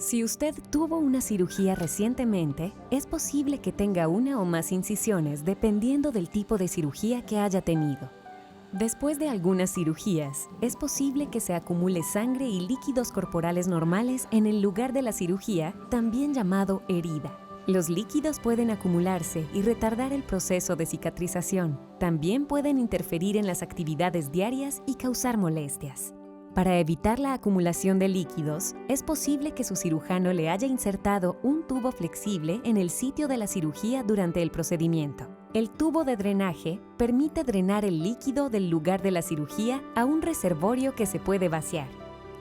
Si usted tuvo una cirugía recientemente, es posible que tenga una o más incisiones dependiendo del tipo de cirugía que haya tenido. Después de algunas cirugías, es posible que se acumule sangre y líquidos corporales normales en el lugar de la cirugía, también llamado herida. Los líquidos pueden acumularse y retardar el proceso de cicatrización. También pueden interferir en las actividades diarias y causar molestias. Para evitar la acumulación de líquidos, es posible que su cirujano le haya insertado un tubo flexible en el sitio de la cirugía durante el procedimiento. El tubo de drenaje permite drenar el líquido del lugar de la cirugía a un reservorio que se puede vaciar.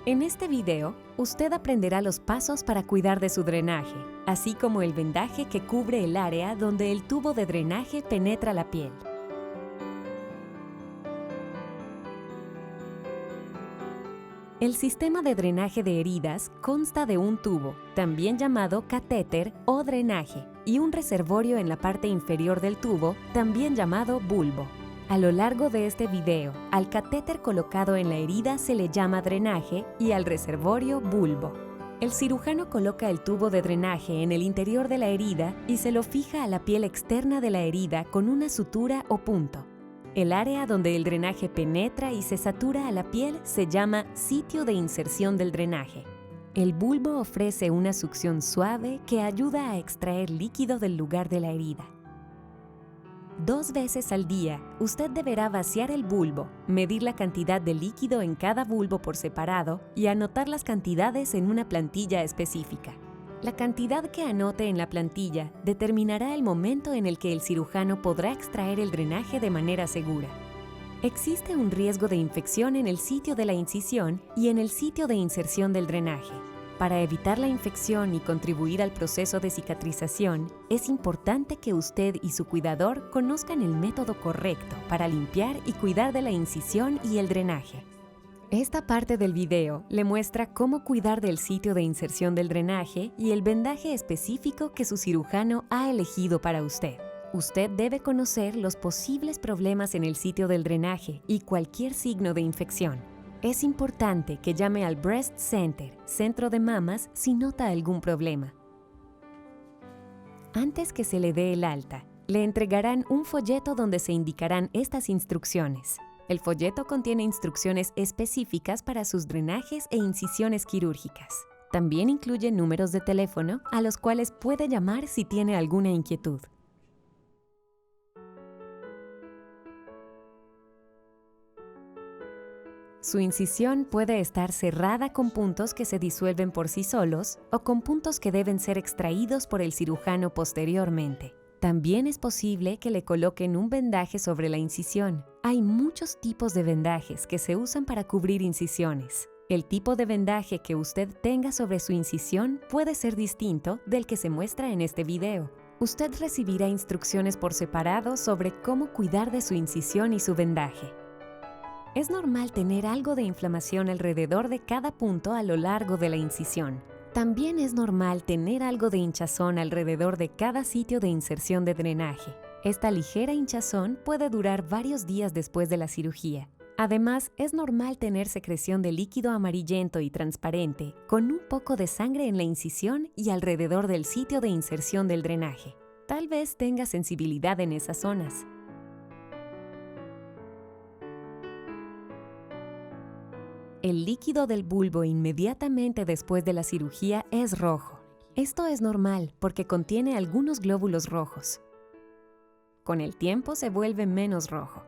En este video, usted aprenderá los pasos para cuidar de su drenaje, así como el vendaje que cubre el área donde el tubo de drenaje penetra la piel. El sistema de drenaje de heridas consta de un tubo, también llamado catéter o drenaje, y un reservorio en la parte inferior del tubo, también llamado bulbo. A lo largo de este video, al catéter colocado en la herida se le llama drenaje y al reservorio bulbo. El cirujano coloca el tubo de drenaje en el interior de la herida y se lo fija a la piel externa de la herida con una sutura o punto. El área donde el drenaje penetra y se satura a la piel se llama sitio de inserción del drenaje. El bulbo ofrece una succión suave que ayuda a extraer líquido del lugar de la herida. 2 veces al día, usted deberá vaciar el bulbo, medir la cantidad de líquido en cada bulbo por separado y anotar las cantidades en una plantilla específica. La cantidad que anote en la plantilla determinará el momento en el que el cirujano podrá extraer el drenaje de manera segura. Existe un riesgo de infección en el sitio de la incisión y en el sitio de inserción del drenaje. Para evitar la infección y contribuir al proceso de cicatrización, es importante que usted y su cuidador conozcan el método correcto para limpiar y cuidar de la incisión y el drenaje. Esta parte del video le muestra cómo cuidar del sitio de inserción del drenaje y el vendaje específico que su cirujano ha elegido para usted. Usted debe conocer los posibles problemas en el sitio del drenaje y cualquier signo de infección. Es importante que llame al Breast Center, centro de mamas, si nota algún problema. Antes que se le dé el alta, le entregarán un folleto donde se indicarán estas instrucciones. El folleto contiene instrucciones específicas para sus drenajes e incisiones quirúrgicas. También incluye números de teléfono a los cuales puede llamar si tiene alguna inquietud. Su incisión puede estar cerrada con puntos que se disuelven por sí solos o con puntos que deben ser extraídos por el cirujano posteriormente. También es posible que le coloquen un vendaje sobre la incisión. Hay muchos tipos de vendajes que se usan para cubrir incisiones. El tipo de vendaje que usted tenga sobre su incisión puede ser distinto del que se muestra en este video. Usted recibirá instrucciones por separado sobre cómo cuidar de su incisión y su vendaje. Es normal tener algo de inflamación alrededor de cada punto a lo largo de la incisión. También es normal tener algo de hinchazón alrededor de cada sitio de inserción de drenaje. Esta ligera hinchazón puede durar varios días después de la cirugía. Además, es normal tener secreción de líquido amarillento y transparente, con un poco de sangre en la incisión y alrededor del sitio de inserción del drenaje. Tal vez tenga sensibilidad en esas zonas. El líquido del bulbo inmediatamente después de la cirugía es rojo. Esto es normal porque contiene algunos glóbulos rojos. Con el tiempo se vuelve menos rojo.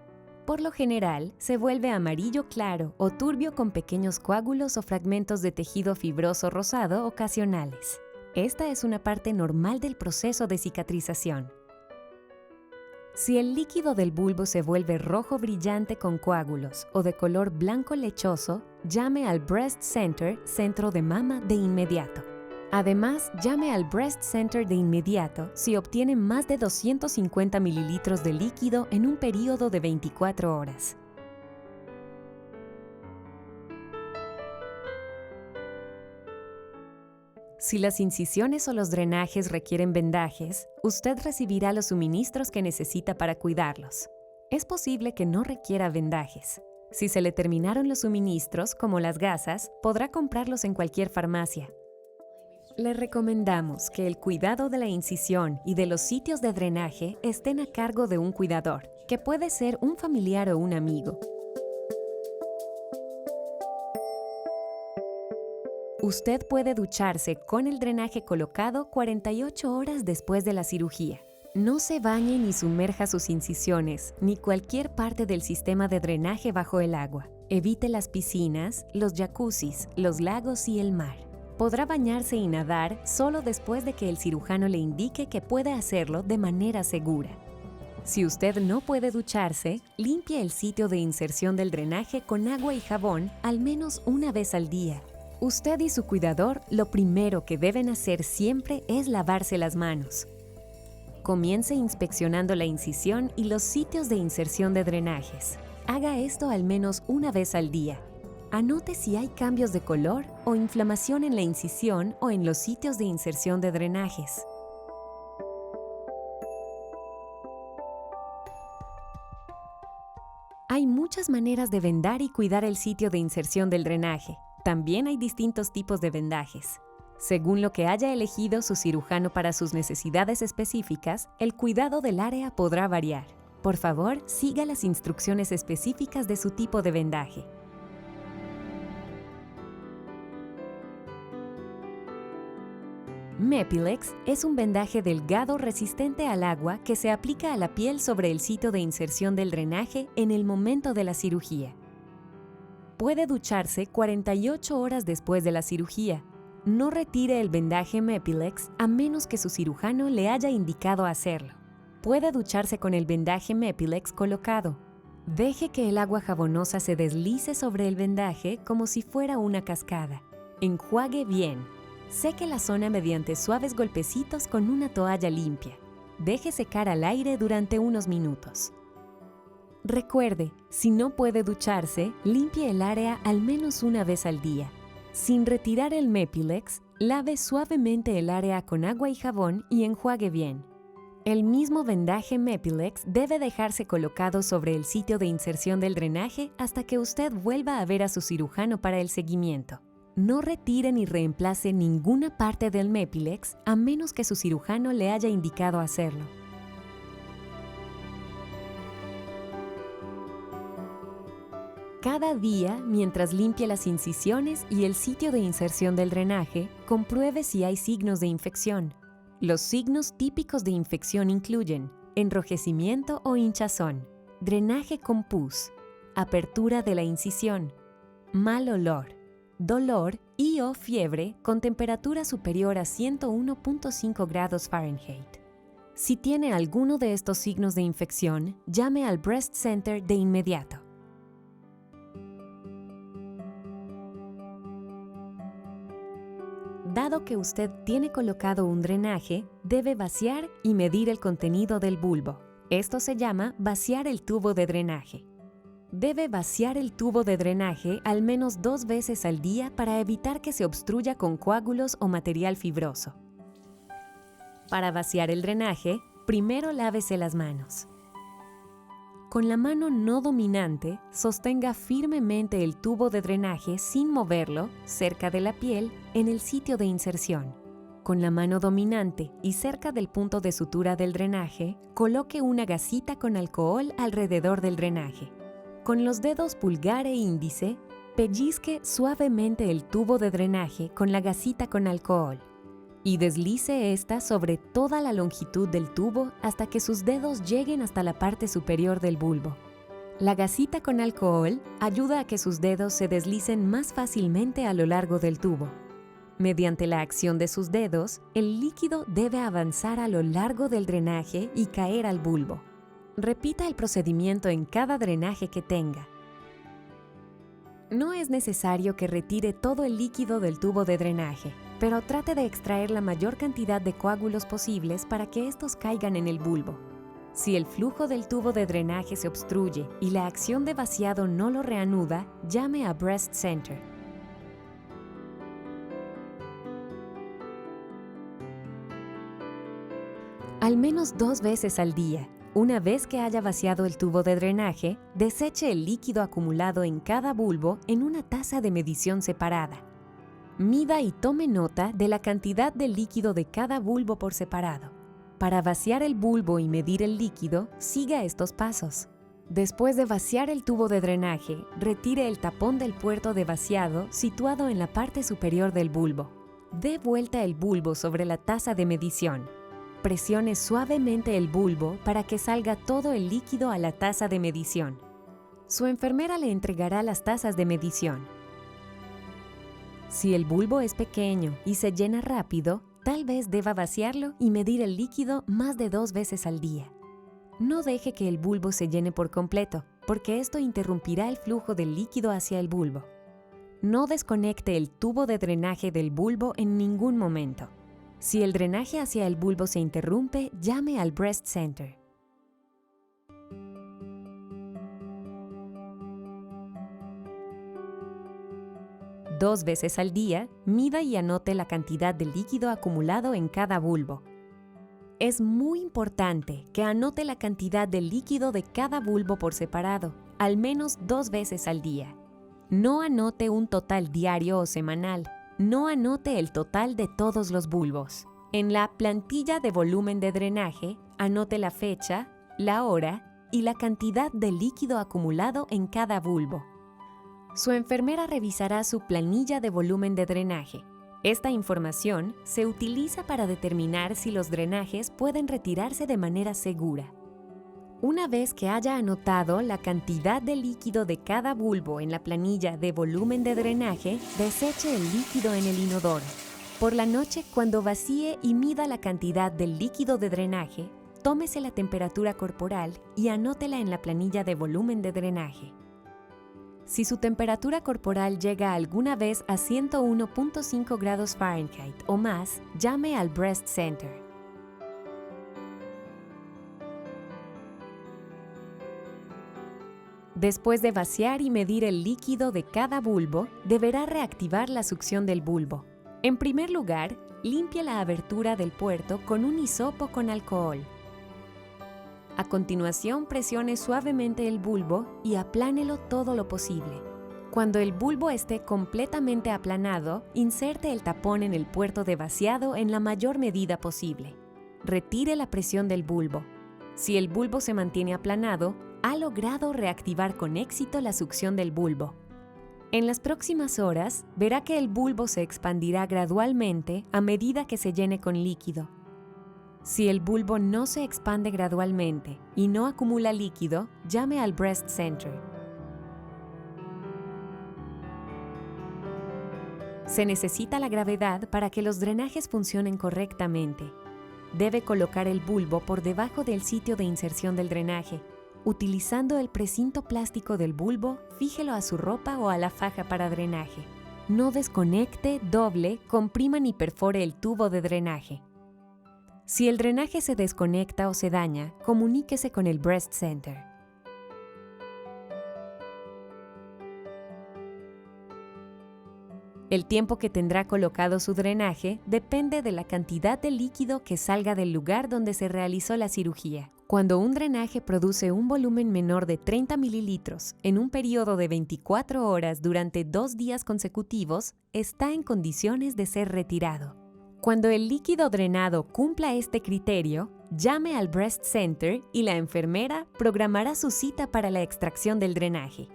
Por lo general, se vuelve amarillo claro o turbio con pequeños coágulos o fragmentos de tejido fibroso rosado ocasionales. Esta es una parte normal del proceso de cicatrización. Si el líquido del bulbo se vuelve rojo brillante con coágulos o de color blanco lechoso, llame al Breast Center, centro de mama, de inmediato. Además, llame al Breast Center de inmediato si obtiene más de 250 mililitros de líquido en un período de 24 horas. Si las incisiones o los drenajes requieren vendajes, usted recibirá los suministros que necesita para cuidarlos. Es posible que no requiera vendajes. Si se le terminaron los suministros, como las gasas, podrá comprarlos en cualquier farmacia. Le recomendamos que el cuidado de la incisión y de los sitios de drenaje estén a cargo de un cuidador, que puede ser un familiar o un amigo. Usted puede ducharse con el drenaje colocado 48 horas después de la cirugía. No se bañe ni sumerja sus incisiones, ni cualquier parte del sistema de drenaje bajo el agua. Evite las piscinas, los jacuzzis, los lagos y el mar. Podrá bañarse y nadar solo después de que el cirujano le indique que puede hacerlo de manera segura. Si usted no puede ducharse, limpie el sitio de inserción del drenaje con agua y jabón al menos una vez al día. Usted y su cuidador lo primero que deben hacer siempre es lavarse las manos. Comience inspeccionando la incisión y los sitios de inserción de drenajes. Haga esto al menos una vez al día. Anote si hay cambios de color o inflamación en la incisión o en los sitios de inserción de drenajes. Hay muchas maneras de vendar y cuidar el sitio de inserción del drenaje. También hay distintos tipos de vendajes. Según lo que haya elegido su cirujano para sus necesidades específicas, el cuidado del área podrá variar. Por favor, siga las instrucciones específicas de su tipo de vendaje. Mepilex es un vendaje delgado resistente al agua que se aplica a la piel sobre el sitio de inserción del drenaje en el momento de la cirugía. Puede ducharse 48 horas después de la cirugía. No retire el vendaje Mepilex a menos que su cirujano le haya indicado hacerlo. Puede ducharse con el vendaje Mepilex colocado. Deje que el agua jabonosa se deslice sobre el vendaje como si fuera una cascada. Enjuague bien. Seque la zona mediante suaves golpecitos con una toalla limpia. Deje secar al aire durante unos minutos. Recuerde, si no puede ducharse, limpie el área al menos una vez al día. Sin retirar el Mepilex, lave suavemente el área con agua y jabón y enjuague bien. El mismo vendaje Mepilex debe dejarse colocado sobre el sitio de inserción del drenaje hasta que usted vuelva a ver a su cirujano para el seguimiento. No retire ni reemplace ninguna parte del Mepilex a menos que su cirujano le haya indicado hacerlo. Cada día, mientras limpie las incisiones y el sitio de inserción del drenaje, compruebe si hay signos de infección. Los signos típicos de infección incluyen enrojecimiento o hinchazón, drenaje con pus, apertura de la incisión, mal olor, dolor y o fiebre con temperatura superior a 101.5 grados Fahrenheit. Si tiene alguno de estos signos de infección, llame al Breast Center de inmediato. Dado que usted tiene colocado un drenaje, debe vaciar y medir el contenido del bulbo. Esto se llama vaciar el tubo de drenaje. Debe vaciar el tubo de drenaje al menos 2 veces al día para evitar que se obstruya con coágulos o material fibroso. Para vaciar el drenaje, primero lávese las manos. Con la mano no dominante, sostenga firmemente el tubo de drenaje sin moverlo, cerca de la piel, en el sitio de inserción. Con la mano dominante y cerca del punto de sutura del drenaje, coloque una gasita con alcohol alrededor del drenaje. Con los dedos pulgar e índice, pellizque suavemente el tubo de drenaje con la gasita con alcohol y deslice esta sobre toda la longitud del tubo hasta que sus dedos lleguen hasta la parte superior del bulbo. La gasita con alcohol ayuda a que sus dedos se deslicen más fácilmente a lo largo del tubo. Mediante la acción de sus dedos, el líquido debe avanzar a lo largo del drenaje y caer al bulbo. Repita el procedimiento en cada drenaje que tenga. No es necesario que retire todo el líquido del tubo de drenaje, pero trate de extraer la mayor cantidad de coágulos posibles para que estos caigan en el bulbo. Si el flujo del tubo de drenaje se obstruye y la acción de vaciado no lo reanuda, llame a Breast Center. Al menos 2 veces al día. Una vez que haya vaciado el tubo de drenaje, deseche el líquido acumulado en cada bulbo en una taza de medición separada. Mida y tome nota de la cantidad de líquido de cada bulbo por separado. Para vaciar el bulbo y medir el líquido, siga estos pasos. Después de vaciar el tubo de drenaje, retire el tapón del puerto de vaciado situado en la parte superior del bulbo. Dé vuelta el bulbo sobre la taza de medición. Presione suavemente el bulbo para que salga todo el líquido a la taza de medición. Su enfermera le entregará las tazas de medición. Si el bulbo es pequeño y se llena rápido, tal vez deba vaciarlo y medir el líquido más de 2 veces al día. No deje que el bulbo se llene por completo, porque esto interrumpirá el flujo del líquido hacia el bulbo. No desconecte el tubo de drenaje del bulbo en ningún momento. Si el drenaje hacia el bulbo se interrumpe, llame al Breast Center. Dos veces al día, mida y anote la cantidad de líquido acumulado en cada bulbo. Es muy importante que anote la cantidad de líquido de cada bulbo por separado, al menos 2 veces al día. No anote un total diario o semanal. No anote el total de todos los bulbos. En la plantilla de volumen de drenaje, anote la fecha, la hora y la cantidad de líquido acumulado en cada bulbo. Su enfermera revisará su planilla de volumen de drenaje. Esta información se utiliza para determinar si los drenajes pueden retirarse de manera segura. Una vez que haya anotado la cantidad de líquido de cada bulbo en la planilla de volumen de drenaje, deseche el líquido en el inodoro. Por la noche, cuando vacíe y mida la cantidad del líquido de drenaje, tómese la temperatura corporal y anótela en la planilla de volumen de drenaje. Si su temperatura corporal llega alguna vez a 101.5 grados Fahrenheit o más, llame al Breast Center. Después de vaciar y medir el líquido de cada bulbo, deberá reactivar la succión del bulbo. En primer lugar, limpie la abertura del puerto con un hisopo con alcohol. A continuación, presione suavemente el bulbo y aplánelo todo lo posible. Cuando el bulbo esté completamente aplanado, inserte el tapón en el puerto de vaciado en la mayor medida posible. Retire la presión del bulbo. Si el bulbo se mantiene aplanado, ha logrado reactivar con éxito la succión del bulbo. En las próximas horas, verá que el bulbo se expandirá gradualmente a medida que se llene con líquido. Si el bulbo no se expande gradualmente y no acumula líquido, llame al Breast Center. Se necesita la gravedad para que los drenajes funcionen correctamente. Debe colocar el bulbo por debajo del sitio de inserción del drenaje. Utilizando el precinto plástico del bulbo, fíjelo a su ropa o a la faja para drenaje. No desconecte, doble, comprima ni perfore el tubo de drenaje. Si el drenaje se desconecta o se daña, comuníquese con el Breast Center. El tiempo que tendrá colocado su drenaje depende de la cantidad de líquido que salga del lugar donde se realizó la cirugía. Cuando un drenaje produce un volumen menor de 30 mililitros en un periodo de 24 horas durante 2 días consecutivos, está en condiciones de ser retirado. Cuando el líquido drenado cumpla este criterio, llame al Breast Center y la enfermera programará su cita para la extracción del drenaje.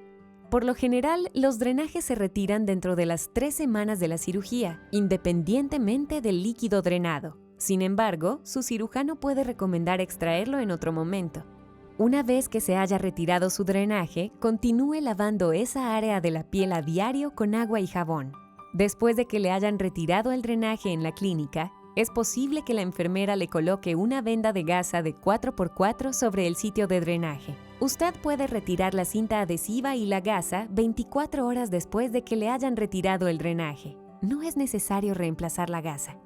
Por lo general, los drenajes se retiran dentro de las 3 semanas de la cirugía, independientemente del líquido drenado. Sin embargo, su cirujano puede recomendar extraerlo en otro momento. Una vez que se haya retirado su drenaje, continúe lavando esa área de la piel a diario con agua y jabón. Después de que le hayan retirado el drenaje en la clínica, es posible que la enfermera le coloque una venda de gasa de 4x4 sobre el sitio de drenaje. Usted puede retirar la cinta adhesiva y la gasa 24 horas después de que le hayan retirado el drenaje. No es necesario reemplazar la gasa.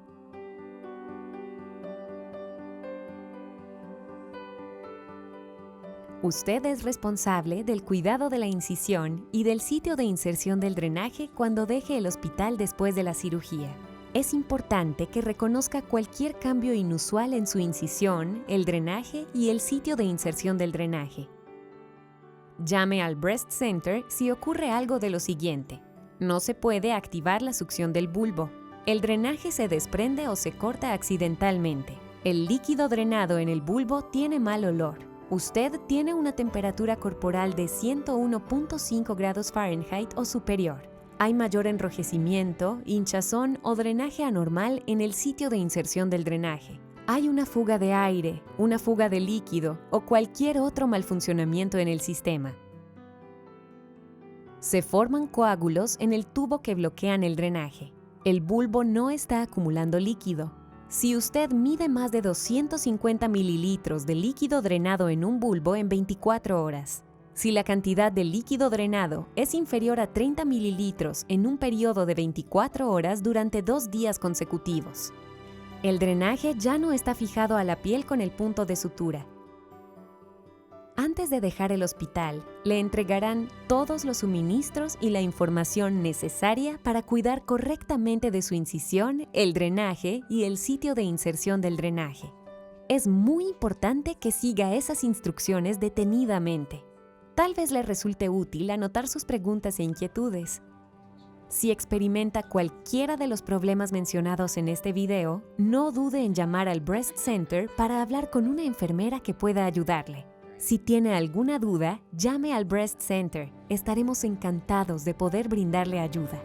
Usted es responsable del cuidado de la incisión y del sitio de inserción del drenaje cuando deje el hospital después de la cirugía. Es importante que reconozca cualquier cambio inusual en su incisión, el drenaje y el sitio de inserción del drenaje. Llame al Breast Center si ocurre algo de lo siguiente. No se puede activar la succión del bulbo. El drenaje se desprende o se corta accidentalmente. El líquido drenado en el bulbo tiene mal olor. Usted tiene una temperatura corporal de 101.5 grados Fahrenheit o superior. Hay mayor enrojecimiento, hinchazón o drenaje anormal en el sitio de inserción del drenaje. Hay una fuga de aire, una fuga de líquido o cualquier otro malfuncionamiento en el sistema. Se forman coágulos en el tubo que bloquean el drenaje. El bulbo no está acumulando líquido. Si usted mide más de 250 mililitros de líquido drenado en un bulbo en 24 horas, si la cantidad de líquido drenado es inferior a 30 mililitros en un periodo de 24 horas durante 2 días consecutivos, el drenaje ya no está fijado a la piel con el punto de sutura. Antes de dejar el hospital, le entregarán todos los suministros y la información necesaria para cuidar correctamente de su incisión, el drenaje y el sitio de inserción del drenaje. Es muy importante que siga esas instrucciones detenidamente. Tal vez le resulte útil anotar sus preguntas e inquietudes. Si experimenta cualquiera de los problemas mencionados en este video, no dude en llamar al Breast Center para hablar con una enfermera que pueda ayudarle. Si tiene alguna duda, llame al Breast Center. Estaremos encantados de poder brindarle ayuda.